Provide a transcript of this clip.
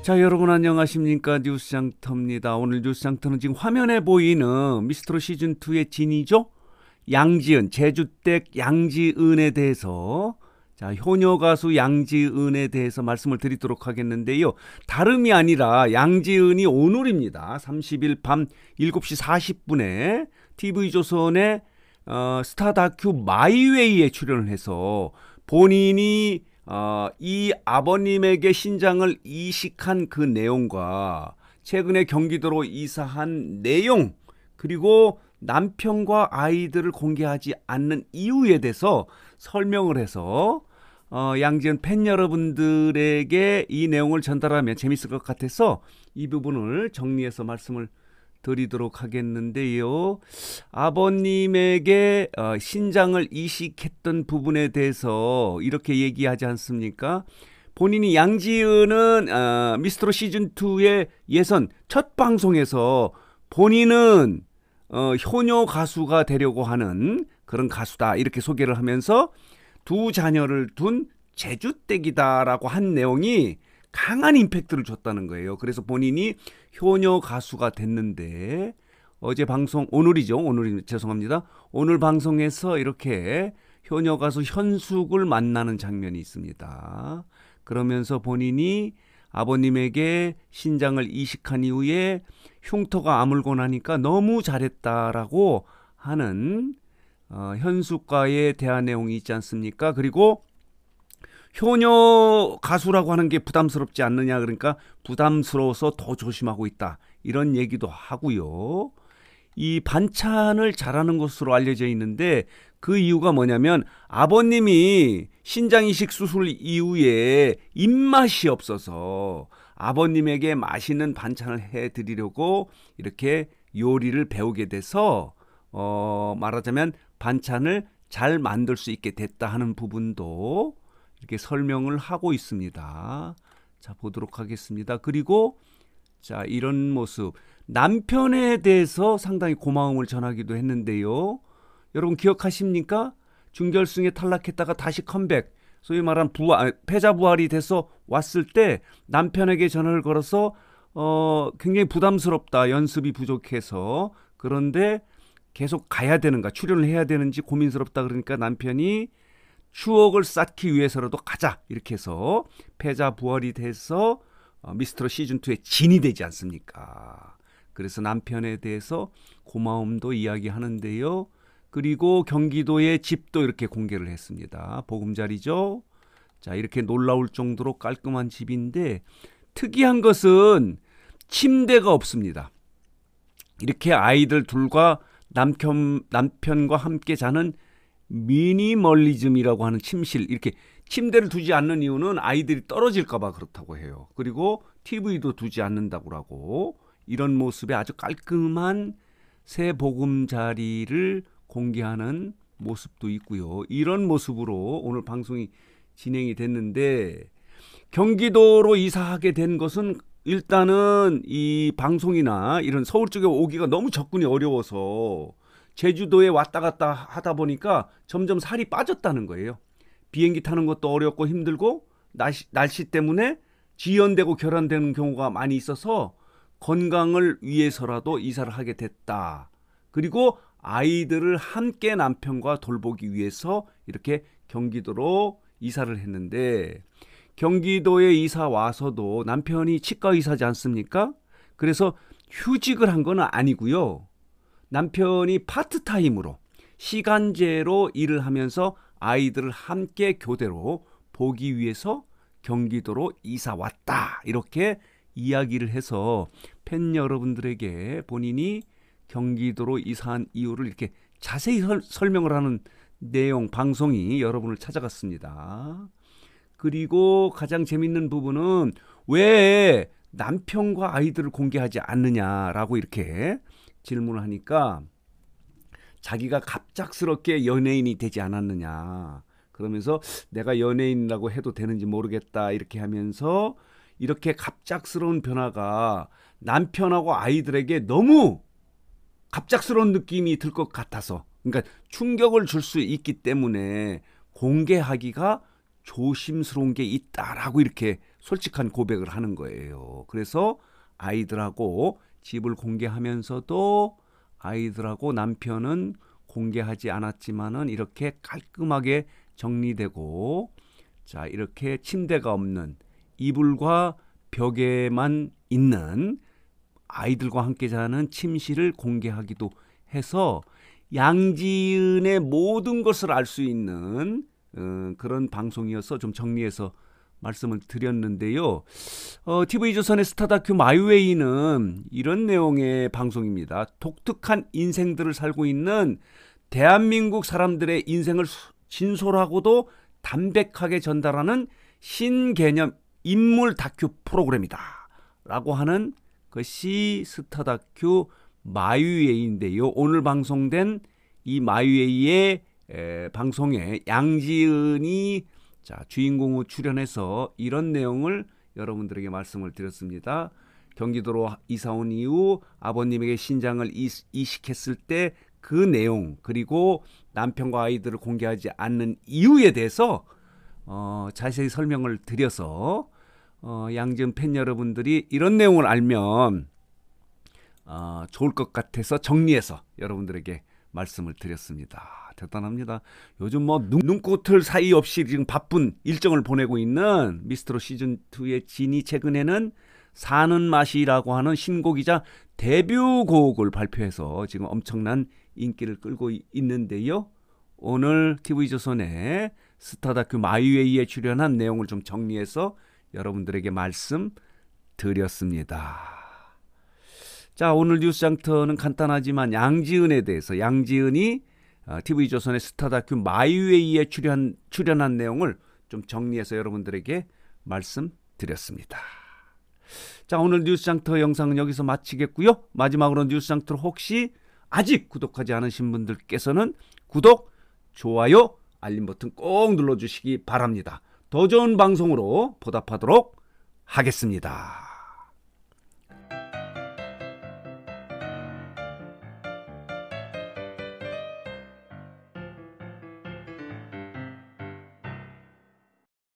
자, 여러분 안녕하십니까? 뉴스장터입니다. 오늘 뉴스장터는 지금 화면에 보이는 미스트롯 시즌2의 진이죠? 양지은, 제주댁 양지은에 대해서, 자, 효녀 가수 양지은에 대해서 말씀을 드리도록 하겠는데요. 다름이 아니라 양지은이 오늘입니다. 30일 밤 7시 40분에 TV조선의 스타 다큐 마이웨이에 출연을 해서 본인이 이 아버님에게 신장을 이식한 그 내용과 최근에 경기도로 이사한 내용, 그리고 남편과 아이들을 공개하지 않는 이유에 대해서 설명을 해서 양지은 팬 여러분들에게 이 내용을 전달하면 재밌을 것 같아서 이 부분을 정리해서 말씀을 드리도록 하겠는데요. 아버님에게 신장을 이식했던 부분에 대해서 이렇게 얘기하지 않습니까? 본인이 양지은은 미스트롯 시즌2의 예선 첫 방송에서 본인은 효녀 가수가 되려고 하는 그런 가수다 이렇게 소개를 하면서 두 자녀를 둔 제주댁이다라고 한 내용이 강한 임팩트를 줬다는 거예요. 그래서 본인이 효녀 가수가 됐는데 어제 방송, 오늘이 죄송합니다. 오늘 방송에서 이렇게 효녀 가수 현숙을 만나는 장면이 있습니다. 그러면서 본인이 아버님에게 신장을 이식한 이후에 흉터가 아물고 나니까 너무 잘했다라고 하는 현숙과의 대화 내용이 있지 않습니까? 그리고 효녀 가수라고 하는 게 부담스럽지 않느냐, 그러니까 부담스러워서 더 조심하고 있다 이런 얘기도 하고요. 이 반찬을 잘하는 것으로 알려져 있는데 그 이유가 뭐냐면 아버님이 신장 이식 수술 이후에 입맛이 없어서 아버님에게 맛있는 반찬을 해드리려고 이렇게 요리를 배우게 돼서 말하자면 반찬을 잘 만들 수 있게 됐다 하는 부분도 이렇게 설명을 하고 있습니다. 자, 보도록 하겠습니다. 그리고 자, 이런 모습, 남편에 대해서 상당히 고마움을 전하기도 했는데요. 여러분 기억하십니까? 준결승에 탈락했다가 다시 컴백, 소위 말하는 패자 부활이 돼서 왔을 때 남편에게 전화를 걸어서 굉장히 부담스럽다, 연습이 부족해서. 그런데 계속 가야 되는가, 출연을 해야 되는지 고민스럽다 그러니까 남편이 추억을 쌓기 위해서라도 가자 이렇게 해서 패자 부활이 돼서 미스트롯 시즌2의 진이 되지 않습니까? 그래서 남편에 대해서 고마움도 이야기하는데요. 그리고 경기도의 집도 이렇게 공개를 했습니다. 보금자리죠. 자, 이렇게 놀라울 정도로 깔끔한 집인데 특이한 것은 침대가 없습니다. 이렇게 아이들 둘과 남편과 함께 자는 미니멀리즘이라고 하는 침실, 이렇게 침대를 두지 않는 이유는 아이들이 떨어질까 봐 그렇다고 해요. 그리고 TV도 두지 않는다고 하고, 이런 모습의 아주 깔끔한 새 보금자리를 공개하는 모습도 있고요. 이런 모습으로 오늘 방송이 진행이 됐는데, 경기도로 이사하게 된 것은 일단은 이 방송이나 이런 서울 쪽에 오기가 너무 접근이 어려워서 제주도에 왔다 갔다 하다 보니까 점점 살이 빠졌다는 거예요. 비행기 타는 것도 어렵고 힘들고 날씨 때문에 지연되고 결함되는 경우가 많이 있어서 건강을 위해서라도 이사를 하게 됐다. 그리고 아이들을 함께 남편과 돌보기 위해서 이렇게 경기도로 이사를 했는데, 경기도에 이사 와서도 남편이 치과 의사지 않습니까? 그래서 휴직을 한 건 아니고요. 남편이 파트타임으로 시간제로 일을 하면서 아이들을 함께 교대로 보기 위해서 경기도로 이사 왔다 이렇게 이야기를 해서 팬 여러분들에게 본인이 경기도로 이사한 이유를 이렇게 자세히 설명을 하는 내용 방송이 여러분을 찾아갔습니다. 그리고 가장 재밌는 부분은 왜 남편과 아이들을 공개하지 않느냐라고 이렇게 질문을 하니까 자기가 갑작스럽게 연예인이 되지 않았느냐, 그러면서 내가 연예인이라고 해도 되는지 모르겠다 이렇게 하면서 이렇게 갑작스러운 변화가 남편하고 아이들에게 너무 갑작스러운 느낌이 들 것 같아서, 그러니까 충격을 줄 수 있기 때문에 공개하기가 조심스러운 게 있다라고 이렇게 솔직한 고백을 하는 거예요. 그래서 아이들하고 집을 공개하면서도 아이들하고 남편은 공개하지 않았지만은 이렇게 깔끔하게 정리되고, 자, 이렇게 침대가 없는 이불과 벽에만 있는 아이들과 함께 자는 침실을 공개하기도 해서 양지은의 모든 것을 알 수 있는 그런 방송이어서 좀 정리해서 말씀을 드렸는데요. TV조선의 스타 다큐 마이웨이는 이런 내용의 방송입니다. 독특한 인생들을 살고 있는 대한민국 사람들의 인생을 진솔하고도 담백하게 전달하는 신개념 인물 다큐 프로그램이다 라고 하는 것이 스타 다큐 마이웨이인데요. 오늘 방송된 이 마이웨이의 방송에 양지은이 주인공으로 출연해서 이런 내용을 여러분들에게 말씀을 드렸습니다. 경기도로 이사 온 이후 아버님에게 신장을 이식했을 때 그 내용, 그리고 남편과 아이들을 공개하지 않는 이유에 대해서 자세히 설명을 드려서 양지은 팬 여러분들이 이런 내용을 알면 좋을 것 같아서 정리해서 여러분들에게 말씀을 드렸습니다. 대단합니다. 요즘 뭐 눈꽃을 사이 없이 지금 바쁜 일정을 보내고 있는 미스트롯 시즌2의 진이 최근에는 사는 맛이라고 하는 신곡이자 데뷔곡을 발표해서 지금 엄청난 인기를 끌고 있는데요. 오늘 TV조선의 스타 다큐 마이웨이에 출연한 내용을 좀 정리해서 여러분들에게 말씀드렸습니다. 자, 오늘 뉴스장터는 간단하지만 양지은에 대해서, 양지은이 TV조선의 스타 다큐 마이웨이에 출연한 내용을 좀 정리해서 여러분들에게 말씀드렸습니다. 자, 오늘 뉴스장터 영상은 여기서 마치겠고요. 마지막으로 뉴스장터를 혹시 아직 구독하지 않으신 분들께서는 구독, 좋아요, 알림 버튼 꼭 눌러주시기 바랍니다. 더 좋은 방송으로 보답하도록 하겠습니다.